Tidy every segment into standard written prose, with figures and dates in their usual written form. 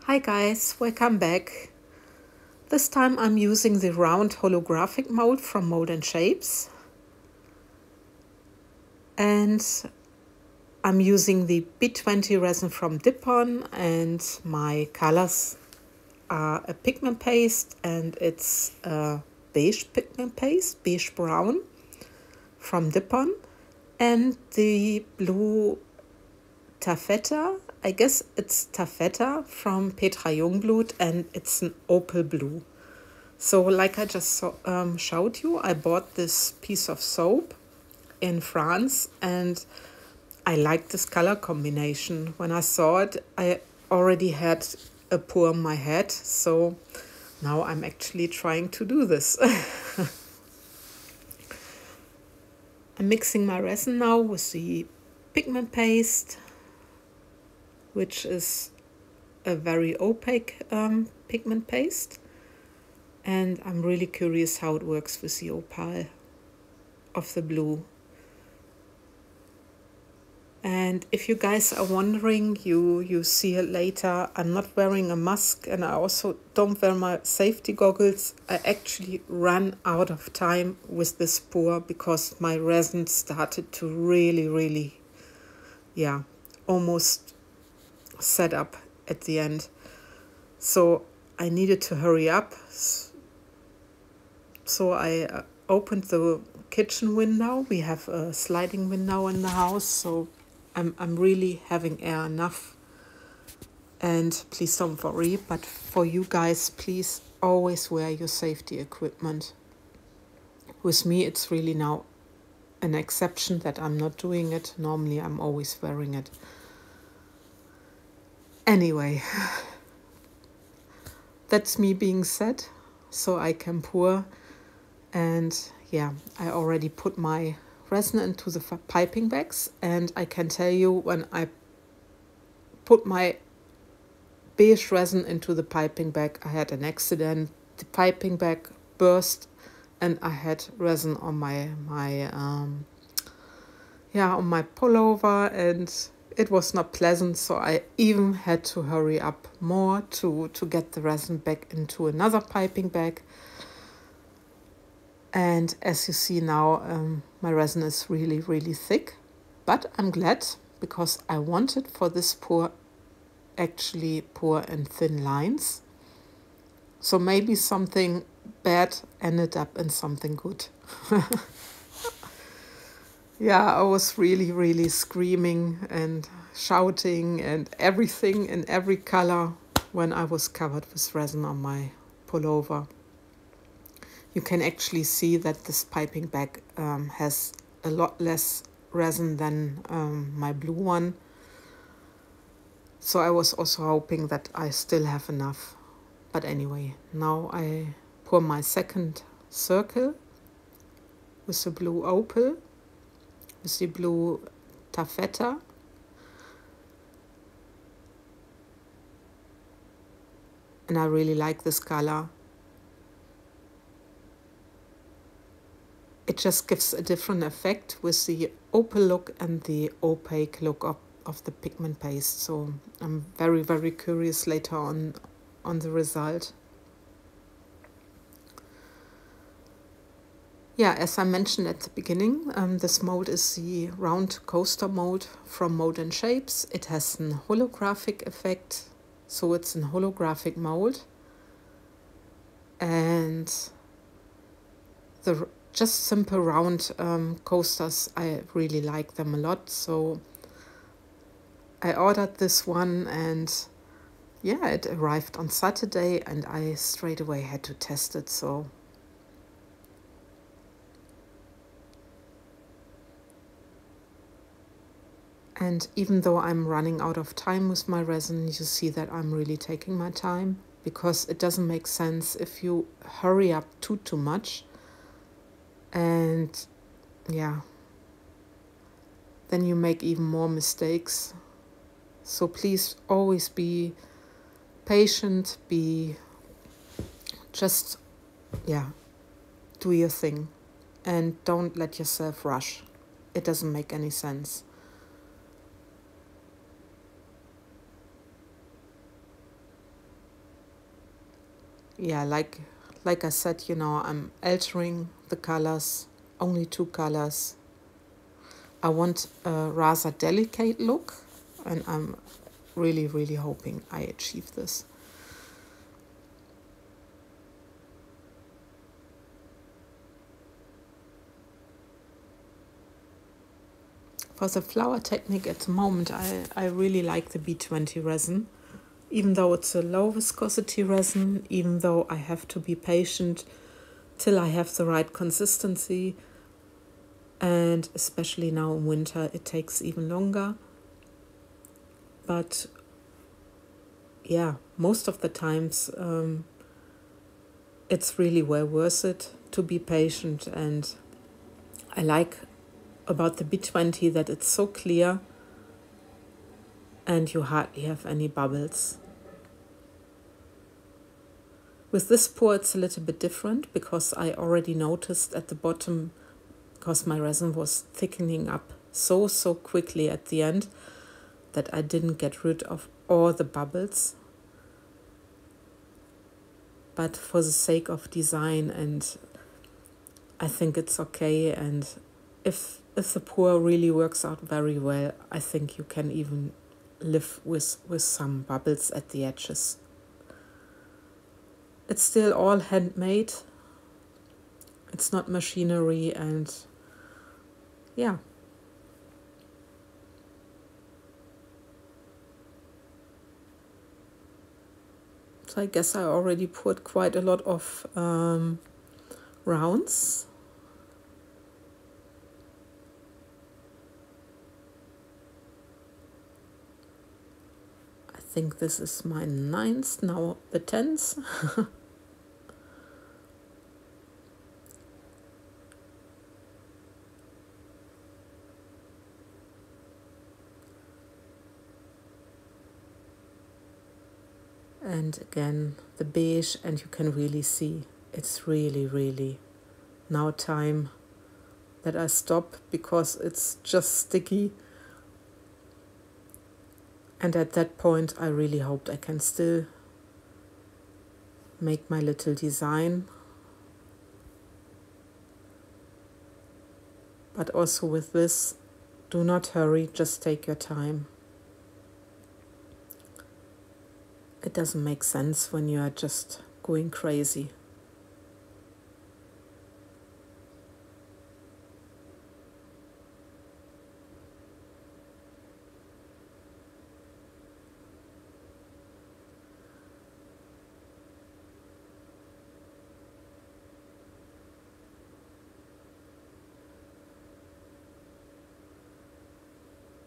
Hi guys, welcome back. This time I'm using the round holographic mold from Mold and Shapes. And I'm using the B20 resin from Dipon, and my colors are a pigment paste, and it's a beige pigment paste, beige brown from Dipon, and the blue taffeta, I guess it's taffeta from Petra Jongbloed, and it's an opal blue. So like I just showed you, I bought this piece of soap in France, and I liked this color combination. When I saw it, I already had a pour on my head, so now I'm actually trying to do this. I'm mixing my resin now with the pigment paste, which is a very opaque pigment paste. And I'm really curious how it works with the opal of the blue. And if you guys are wondering, you see it later, I'm not wearing a mask, and I also don't wear my safety goggles. I actually ran out of time with this pour because my resin started to really, almost set up at the end. So I needed to hurry up. So I opened the kitchen window. We have a sliding window in the house, so I'm really having air enough. And please don't worry, but for you guys, please always wear your safety equipment. With me, it's really now an exception that I'm not doing it. Normally, I'm always wearing it. Anyway, that's me being said, so I can pour. And yeah, I already put my resin into the piping bags, and I can tell you, when I put my beige resin into the piping bag, I had an accident. The piping bag burst, and I had resin on my pullover, and it was not pleasant. So I even had to hurry up more to get the resin back into another piping bag. And as you see now, my resin is really thick, but I'm glad, because I wanted for this pour actually pour in thin lines. So maybe something bad ended up in something good. Yeah, I was really screaming and shouting and everything in every color when I was covered with resin on my pullover. You can actually see that this piping bag has a lot less resin than my blue one. So I was also hoping that I still have enough. But anyway, now I pour my second circle with the blue opal, with the blue taffeta. And I really like this color. It just gives a different effect with the opal look and the opaque look of the pigment paste. So I'm very curious later on the result. Yeah, as I mentioned at the beginning, this mold is the round coaster mold from Mold and Shapes. It has an holographic effect, so it's an holographic mold. And the just simple round coasters, I really like them a lot. So I ordered this one, and yeah, it arrived on Saturday, and I straight away had to test it. So and even though I'm running out of time with my resin, you see that I'm really taking my time, because it doesn't make sense if you hurry up too much. And yeah, then you make even more mistakes. So please always be patient, do your thing, and don't let yourself rush. It doesn't make any sense. yeah, like I said, you know, I'm altering the colors, only 2 colors. I want a rather delicate look, and I'm really, really hoping I achieve this. For the flower technique at the moment, I really like the B20 resin. Even though it's a low viscosity resin, even though I have to be patient till I have the right consistency, and especially now in winter it takes even longer. But yeah, most of the times it's really well worth it to be patient, and I like about the B20 that it's so clear and you hardly have any bubbles. With this pour it's a little bit different, because I already noticed at the bottom, because my resin was thickening up so quickly at the end, that I didn't get rid of all the bubbles. But for the sake of design, and I think it's okay, and if the pour really works out very well, I think you can even live with some bubbles at the edges. It's still all handmade. It's not machinery, and yeah. So I guess I already poured quite a lot of rounds. I think this is my 9th, now the 10th. And again, the beige, and you can really see it's really now time that I stop, because it's just sticky. And at that point I really hoped I can still make my little design. But also with this, do not hurry, just take your time. It doesn't make sense when you are just going crazy.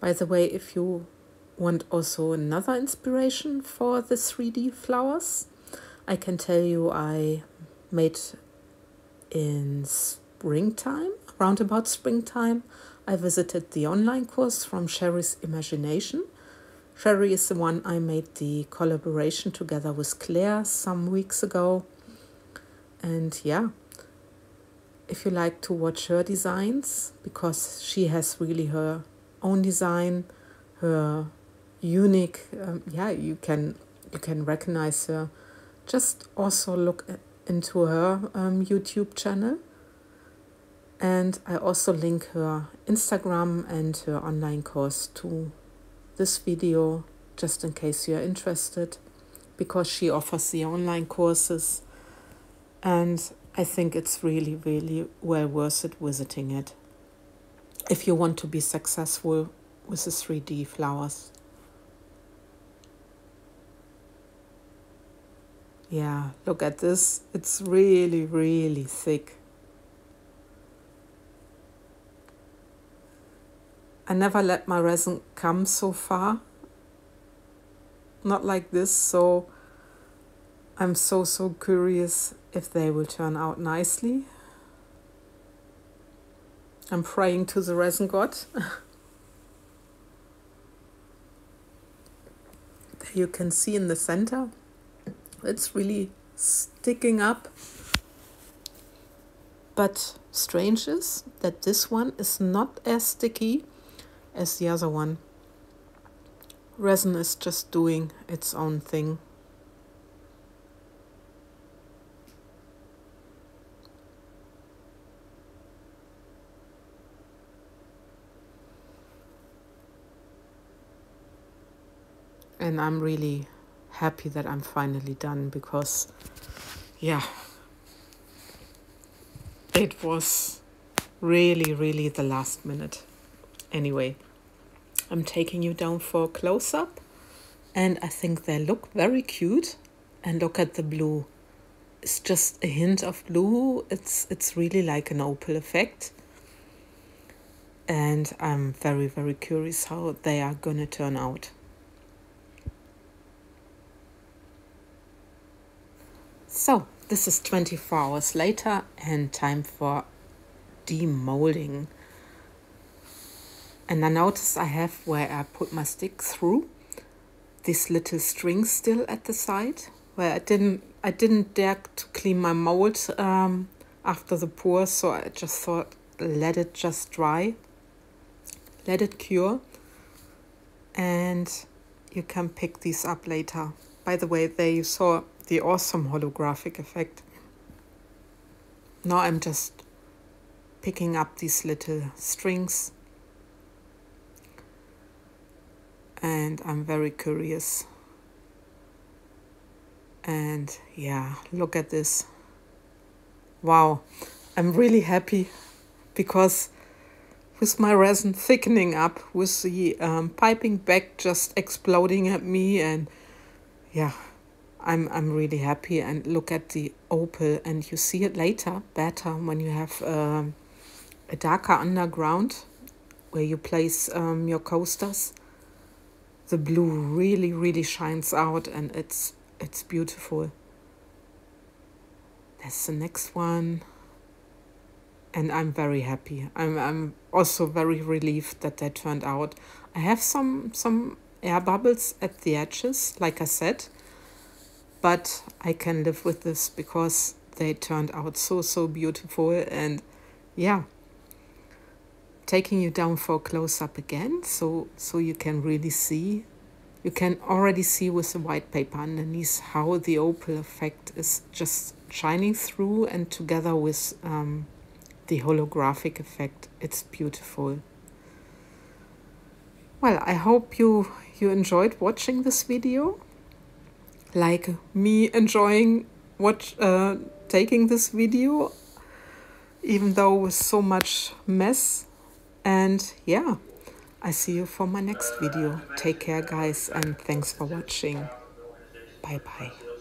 By the way, if you want also another inspiration for the 3D flowers, I can tell you I made in springtime, around about springtime, I visited the online course from Sherry's Imagination. Sherry is the one I made the collaboration together with Claire some weeks ago. And yeah, if you like to watch her designs, because she has really her own design, her unique, you can recognize her. Just also look into her YouTube channel, and I also link her Instagram and her online course to this video, just in case you're interested, because she offers the online courses, and I think it's really well worth it visiting it if you want to be successful with the 3D flowers. Yeah, look at this. It's really thick. I never let my resin come so far. Not like this, so I'm so curious if they will turn out nicely. I'm praying to the resin god. You can see in the center, it's really sticking up. But strange is that this one is not as sticky as the other one. Resin is just doing its own thing. And I'm really happy that I'm finally done, because yeah, it was really, really the last minute. Anyway, I'm taking you down for a close-up, and I think they look very cute. And look at the blue. It's just a hint of blue. It's really like an opal effect. And I'm very, very curious how they are gonna turn out. So this is 24 hours later and time for demolding. And I notice I have, where I put my stick through, this little string still at the side, where I didn't dare to clean my mold after the pour, so I just thought, let it just dry, let it cure, and you can pick these up later. By the way, there you saw the awesome holographic effect. Now I'm just picking up these little strings, and I'm very curious. And yeah, look at this. Wow, I'm really happy, because with my resin thickening up, with the piping back just exploding at me, and yeah, I'm really happy. And look at the opal, and you see it later better when you have a darker underground where you place your coasters. The blue really, really shines out, and it's beautiful. That's the next one. And I'm very happy. I'm also very relieved that they turned out. I have some air bubbles at the edges, like I said, but I can live with this because they turned out so beautiful. And yeah, taking you down for a close-up again, so you can really see. You can already see with the white paper underneath how the opal effect is just shining through, and together with the holographic effect, it's beautiful. Well, I hope you enjoyed watching this video, like me enjoying taking this video, even though with so much mess. And yeah, I see you for my next video. Take care, guys, and thanks for watching. Bye bye.